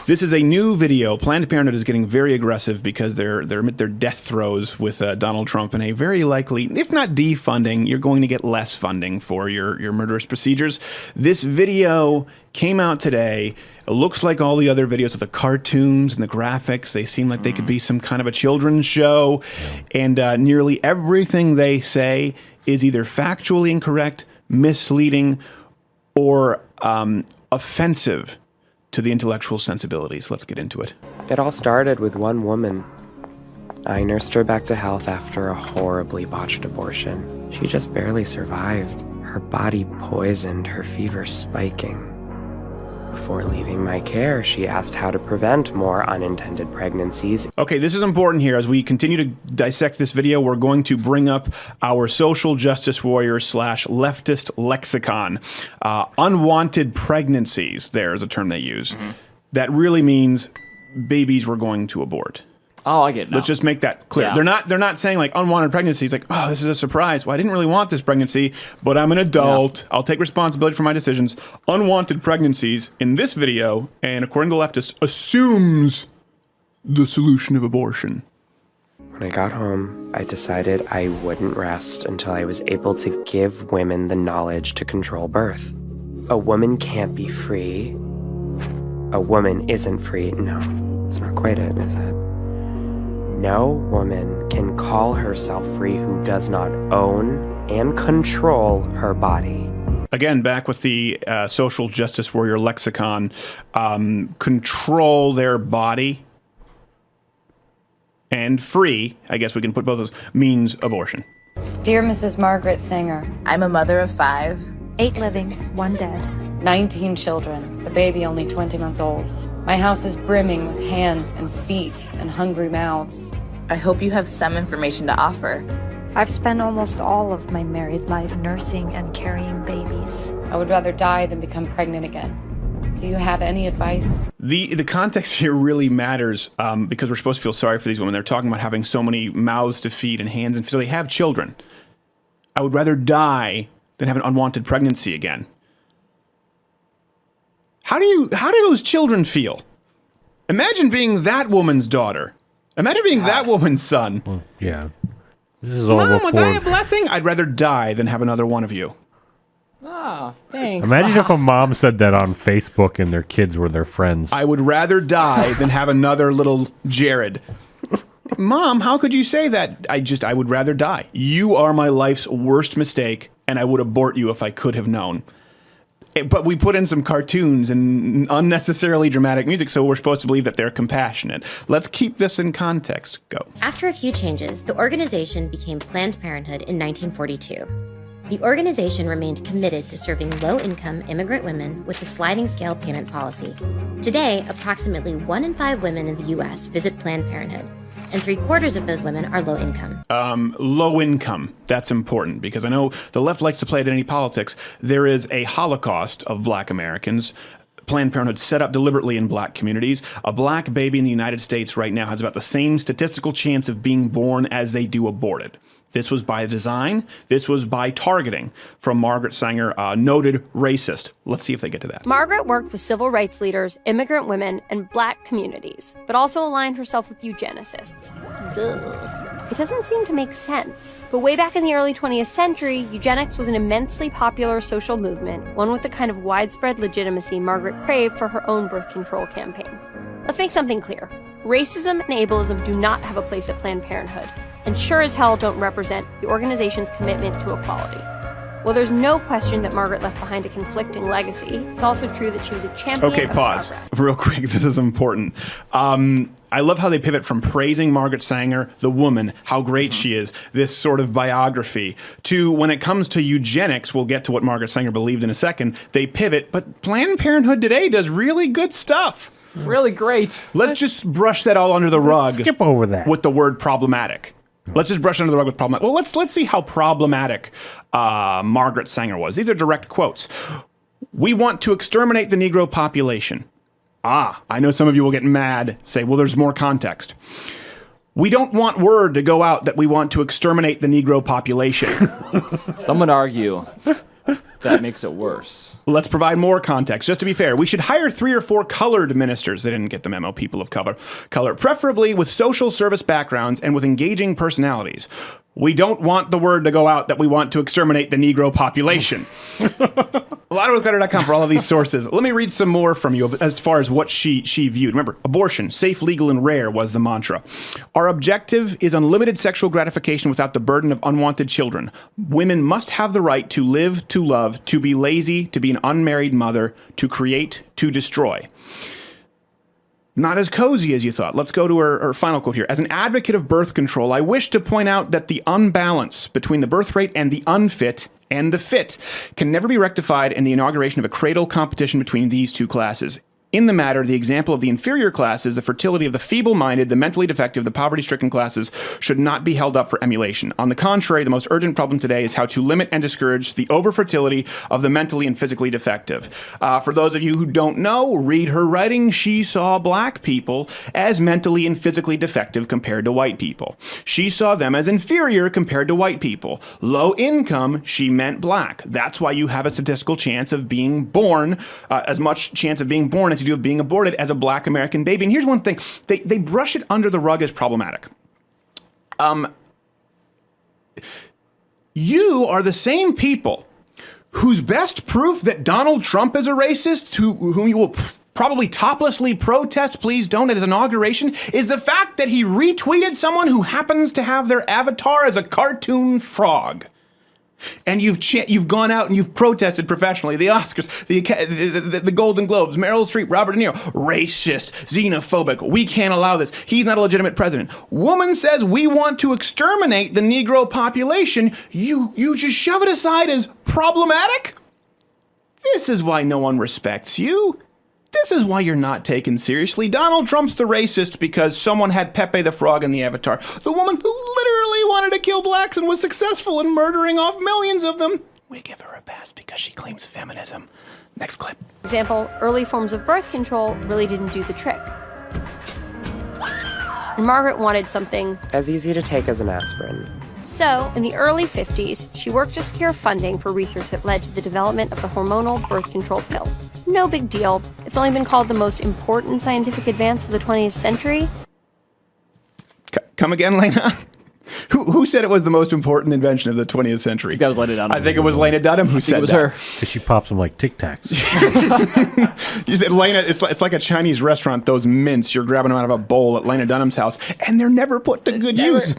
This is a new video. Planned Parenthood is getting very aggressive because they're amid their death throes with Donald Trump, and a very likely, if not defunding, you're going to get less funding for your murderous procedures. This video came out today. It looks like all the other videos with the cartoons and the graphics. They seem like they could be some kind of a children's show. And nearly everything they say is either factually incorrect, misleading, or offensive to the intellectual sensibilities. Let's get into it. It all started with one woman. I nursed her back to health after a horribly botched abortion. She just barely survived. Her body poisoned, her fever spiking. Before leaving my care, she asked how to prevent more unintended pregnancies. Okay, this is important here. As we continue to dissect this video, we're going to bring up our social justice warrior / leftist lexicon. Unwanted pregnancies, there is a term they use. That really means babies we're going to abort. Oh, I get it now. Let's just make that clear. Yeah. They're not saying like unwanted pregnancies, like, oh, this is a surprise. Well, I didn't really want this pregnancy, but I'm an adult. Yeah. I'll take responsibility for my decisions. Unwanted pregnancies in this video, and according to leftists, assumes the solution of abortion. When I got home, I decided I wouldn't rest until I was able to give women the knowledge to control birth. A woman can't be free. A woman isn't free. No, it's not quite it, is it? No woman can call herself free who does not own and control her body. Again, back with the social justice warrior lexicon, control their body and free, I guess we can put both those, means abortion. Dear Mrs. Margaret Sanger, I'm a mother of 5. 8 living, 1 dead. 19 children, the baby only 20 months old. My house is brimming with hands and feet and hungry mouths. I hope you have some information to offer. I've spent almost all of my married life nursing and carrying babies. I would rather die than become pregnant again. Do you have any advice? The context here really matters because we're supposed to feel sorry for these women. They're talking about having so many mouths to feed and hands, and so they have children. I would rather die than have an unwanted pregnancy again. How do those children feel? Imagine being that woman's daughter. Imagine being that woman's son. Well, yeah. This is all Mom, before. was I a blessing? I'd rather die than have another one of you. Oh, thanks. Imagine if a mom said that on Facebook and their kids were their friends. I would rather die than have another little Jared. Mom, how could you say that? I would rather die. You are my life's worst mistake, and I would abort you if I could have known. But we put in some cartoons and unnecessarily dramatic music, so we're supposed to believe that they're compassionate. Let's keep this in context. Go. After a few changes, the organization became Planned Parenthood in 1942. The organization remained committed to serving low-income immigrant women with a sliding scale payment policy. Today, approximately 1 in 5 women in the U.S. visit Planned Parenthood, and 3/4 of those women are low income. Low income. That's important because I know the left likes to play identity politics. There is a Holocaust of black Americans. Planned Parenthood set up deliberately in black communities. A black baby in the United States right now has about the same statistical chance of being born as they do aborted. This was by design. This was by targeting from Margaret Sanger, noted racist. Let's see if they get to that. Margaret worked with civil rights leaders, immigrant women, and black communities, but also aligned herself with eugenicists. Ugh. It doesn't seem to make sense. But way back in the early 20th century, eugenics was an immensely popular social movement, one with the kind of widespread legitimacy Margaret craved for her own birth control campaign. Let's make something clear. Racism and ableism do not have a place at Planned Parenthood, and sure as hell don't represent the organization's commitment to equality. While there's no question that Margaret left behind a conflicting legacy, it's also true that she was a champion Okay, of pause. progress. Real quick, this is important. I love how they pivot from praising Margaret Sanger, the woman, how great she is, this sort of biography, to when it comes to eugenics, we'll get to what Margaret Sanger believed in a second, they pivot, but Planned Parenthood today does really good stuff. Really great. Let's just brush that all under the rug. Skip over that. With the word problematic. Let's just brush under the rug with problematic. Well, let's see how problematic Margaret Sanger was. These are direct quotes. We want to exterminate the Negro population. I know some of you will get mad, say, well, there's more context. We don't want word to go out that we want to exterminate the Negro population. Some would argue That makes it worse. Let's provide more context. Just to be fair, we should hire 3 or 4 colored ministers. They didn't get the memo, people of color, preferably with social service backgrounds and with engaging personalities. We don't want the word to go out that we want to exterminate the Negro population. LoudWithCrowder.com for all of these sources. Let me read some more from you as far as what she viewed. Remember, abortion, safe, legal, and rare was the mantra. Our objective is unlimited sexual gratification without the burden of unwanted children. Women must have the right to live, to love, to be lazy, to be an unmarried mother, to create, to destroy. Not as cozy as you thought. Let's go to her final quote here. As an advocate of birth control, I wish to point out that the unbalance between the birth rate and the unfit and the fit can never be rectified in the inauguration of a cradle competition between these two classes. In the matter, the example of the inferior classes, the fertility of the feeble-minded, the mentally defective, the poverty-stricken classes should not be held up for emulation. On the contrary, the most urgent problem today is how to limit and discourage the over-fertility of the mentally and physically defective. For those of you who don't know, read her writing. She saw black people as mentally and physically defective compared to white people. She saw them as inferior compared to white people. Low income, she meant black. That's why you have a statistical chance of being born, as much chance of being born as you do of being aborted as a black American baby. And here's one thing, they brush it under the rug as problematic. You are the same people whose best proof that Donald Trump is a racist, whom you will probably toplessly protest, please don't, at his inauguration, is the fact that he retweeted someone who happens to have their avatar as a cartoon frog. And you've gone out and you've protested professionally. The Oscars, the Golden Globes, Meryl Streep, Robert De Niro, racist, xenophobic. We can't allow this. He's not a legitimate president. Woman says we want to exterminate the Negro population. You just shove it aside as problematic? This is why no one respects you. This is why you're not taken seriously. Donald Trump's the racist because someone had Pepe the Frog in the avatar. The woman who literally wanted to kill blacks and was successful in murdering off millions of them. We give her a pass because she claims feminism. Next clip. For example, early forms of birth control really didn't do the trick. And Margaret wanted something as easy to take as an aspirin. So, in the early 50s, she worked to secure funding for research that led to the development of the hormonal birth control pill. No big deal. It's only been called the most important scientific advance of the 20th century. Come again, Lena? Who said it was the most important invention of the 20th century? I think that was Lena Dunham. I think it was Lena Dunham who said it was that. her. Because she pops them like Tic Tacs. You said, Lena, it's like a Chinese restaurant, those mints, you're grabbing them out of a bowl at Lena Dunham's house, and they're never put to good use.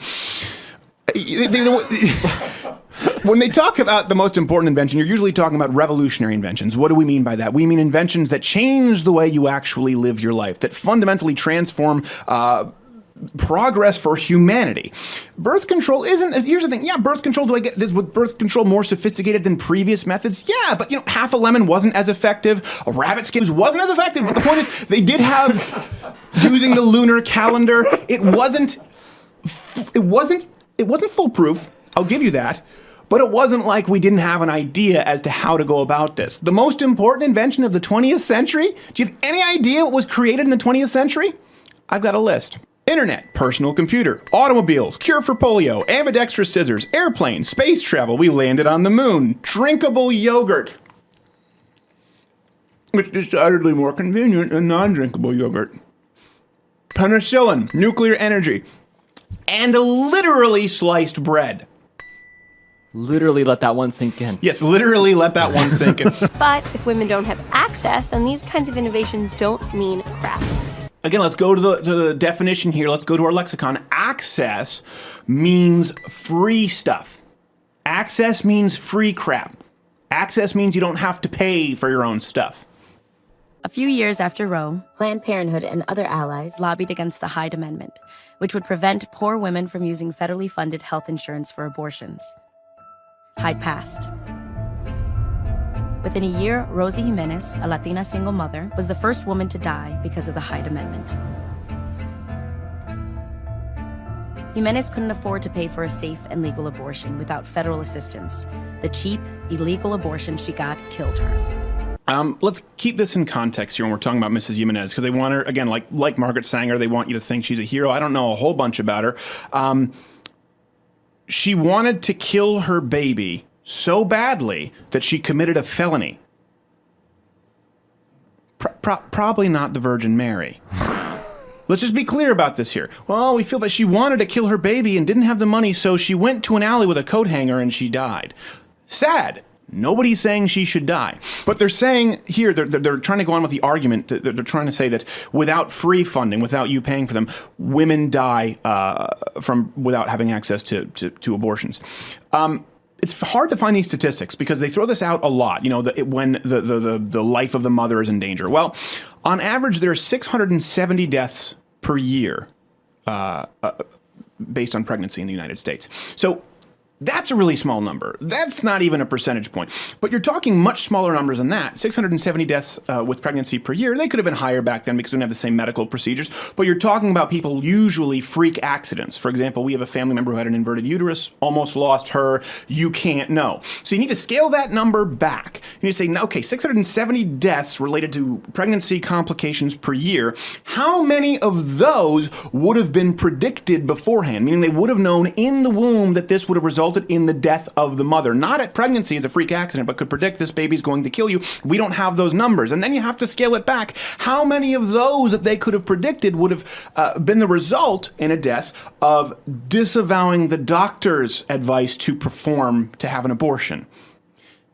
When they talk about the most important invention, you're usually talking about revolutionary inventions. What do we mean by that? We mean inventions that change the way you actually live your life, that fundamentally transform progress for humanity. Birth control isn't, here's the thing, yeah, birth control, is birth control more sophisticated than previous methods? Yeah, but half a lemon wasn't as effective, a rabbit skin wasn't as effective, but the point is, they did have, using the lunar calendar, it wasn't foolproof, I'll give you that, but it wasn't like we didn't have an idea as to how to go about this. The most important invention of the 20th century? Do you have any idea what was created in the 20th century? I've got a list. Internet, personal computer, automobiles, cure for polio, ambidextrous scissors, airplanes, space travel, we landed on the moon, drinkable yogurt. It's decidedly more convenient than non-drinkable yogurt. Penicillin, nuclear energy, and literally sliced bread. Literally let that one sink in. Yes, literally let that one sink in. But if women don't have access, then these kinds of innovations don't mean crap. Again, let's go to the definition here. Let's go to our lexicon. Access means free stuff. Access means free crap. Access means you don't have to pay for your own stuff. A few years after Roe, Planned Parenthood and other allies lobbied against the Hyde Amendment, which would prevent poor women from using federally funded health insurance for abortions. Hyde passed. Within a year, Rosie Jimenez, a Latina single mother, was the first woman to die because of the Hyde Amendment. Jimenez couldn't afford to pay for a safe and legal abortion without federal assistance. The cheap, illegal abortion she got killed her. Let's keep this in context here when we're talking about Mrs. Jimenez, because they want her, again, like Margaret Sanger, they want you to think she's a hero. I don't know a whole bunch about her. She wanted to kill her baby so badly that she committed a felony. Probably not the Virgin Mary. Let's just be clear about this here. Well, we feel that she wanted to kill her baby and didn't have the money, so she went to an alley with a coat hanger and she died. Sad. Nobody's saying she should die. But they're saying here, they're trying to go on with the argument, they're trying to say that without free funding, without you paying for them, women die without having access to abortions. It's hard to find these statistics because they throw this out a lot, when the life of the mother is in danger. Well, on average, there are 670 deaths per year based on pregnancy in the United States. So that's a really small number. That's not even a percentage point. But you're talking much smaller numbers than that. 670 deaths with pregnancy per year. They could have been higher back then because we didn't have the same medical procedures. But you're talking about people usually freak accidents. For example, we have a family member who had an inverted uterus, almost lost her. You can't know. So you need to scale that number back. You need to say, okay, 670 deaths related to pregnancy complications per year. How many of those would have been predicted beforehand? Meaning they would have known in the womb that this would have resulted in the death of the mother. Not at pregnancy as a freak accident, but could predict this baby's going to kill you. We don't have those numbers. And then you have to scale it back. How many of those that they could have predicted would have been the result in a death of disavowing the doctor's advice to have an abortion?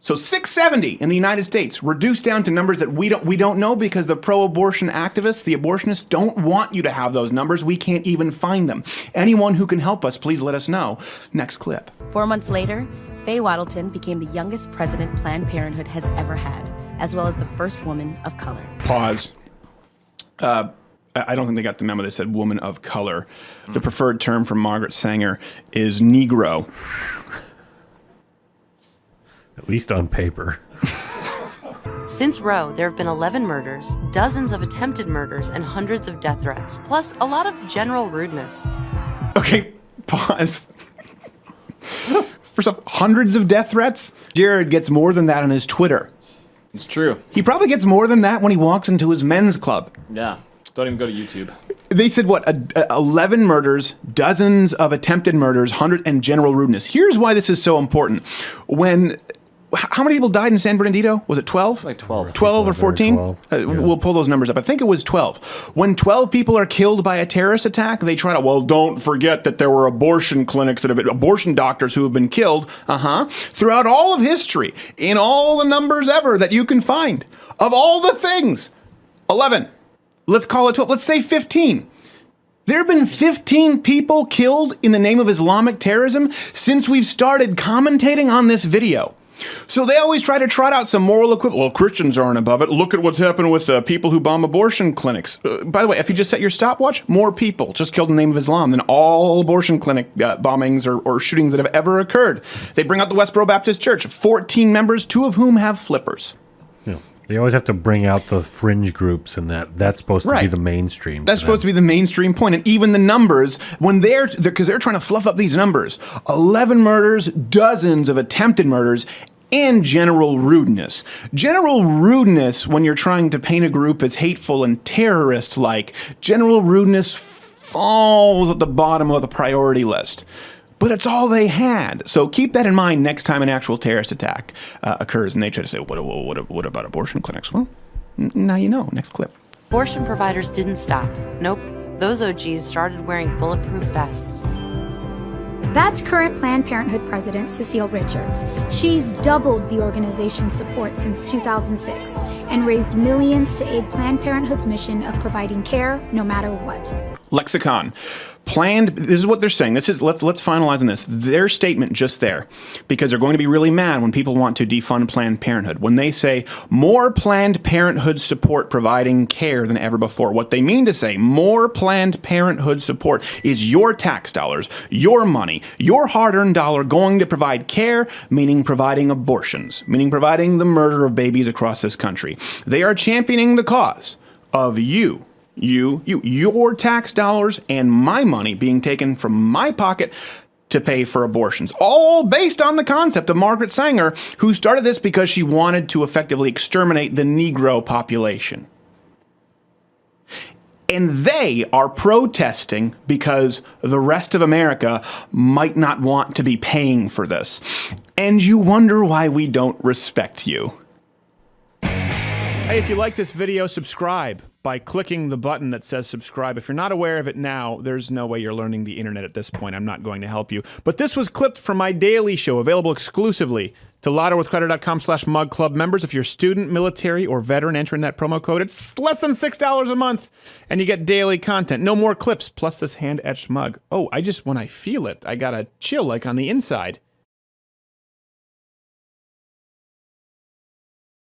So 670 in the United States, reduced down to numbers that we don't know because the pro-abortion activists, the abortionists, don't want you to have those numbers. We can't even find them. Anyone who can help us, please let us know. Next clip. 4 months later, Faye Waddleton became the youngest president Planned Parenthood has ever had, as well as the first woman of color. Pause. I don't think they got the memo. They said woman of color. The preferred term for Margaret Sanger is Negro. At least on paper. Since Roe, there have been 11 murders, dozens of attempted murders, and hundreds of death threats, plus a lot of general rudeness. Okay, pause. First off, hundreds of death threats? Jared gets more than that on his Twitter. It's true. He probably gets more than that when he walks into his men's club. Yeah. Don't even go to YouTube. They said, 11 murders, dozens of attempted murders, 100, and general rudeness. Here's why this is so important. How many people died in San Bernardino? Was it 12? Like 12. 12 or 14? 12. Yeah. We'll pull those numbers up. I think it was 12. When 12 people are killed by a terrorist attack, they try to, don't forget that there were abortion clinics that have been, abortion doctors who have been killed, throughout all of history, in all the numbers ever that you can find. Of all the things, 11. Let's call it 12. Let's say 15. There have been 15 people killed in the name of Islamic terrorism since we've started commentating on this video. So they always try to trot out some moral equivalent. Well, Christians aren't above it. Look at what's happened with people who bomb abortion clinics. By the way, if you just set your stopwatch, more people just killed in the name of Islam than all abortion clinic bombings or shootings that have ever occurred. They bring out the Westboro Baptist Church, 14 members, 2 of whom have flippers. Yeah. They always have to bring out the fringe groups, and that's supposed to be the mainstream. That's supposed to be the mainstream point. And even the numbers, when because they're trying to fluff up these numbers, 11 murders, dozens of attempted murders, and general rudeness. General rudeness, when you're trying to paint a group as hateful and terrorist-like, general rudeness falls at the bottom of the priority list. But it's all they had. So keep that in mind next time an actual terrorist attack occurs and they try to say, what about abortion clinics? Well, now you know. Next clip. Abortion providers didn't stop. Nope. Those OGs started wearing bulletproof vests. That's current Planned Parenthood president Cecile Richards. She's doubled the organization's support since 2006 and raised millions to aid Planned Parenthood's mission of providing care no matter what. Lexicon. Planned, this is what they're saying. Let's finalize on this. Their statement just there, because they're going to be really mad when people want to defund Planned Parenthood. When they say more Planned Parenthood support providing care than ever before, what they mean to say, more Planned Parenthood support is your tax dollars, your money, your hard-earned dollar going to provide care, meaning providing abortions, meaning providing the murder of babies across this country. They are championing the cause of your tax dollars and my money being taken from my pocket to pay for abortions. All based on the concept of Margaret Sanger, who started this because she wanted to effectively exterminate the Negro population. And they are protesting because the rest of America might not want to be paying for this. And you wonder why we don't respect you. Hey, if you like this video, subscribe by clicking the button that says subscribe. If you're not aware of it now, there's no way you're learning the internet at this point. I'm not going to help you. But this was clipped from my daily show, available exclusively to louderwithcrowder.com/mugclub members. If you're a student, military, or veteran, enter in that promo code. It's less than $6 a month, and you get daily content. No more clips, plus this hand-etched mug. Oh, when I feel it, I got a chill like on the inside.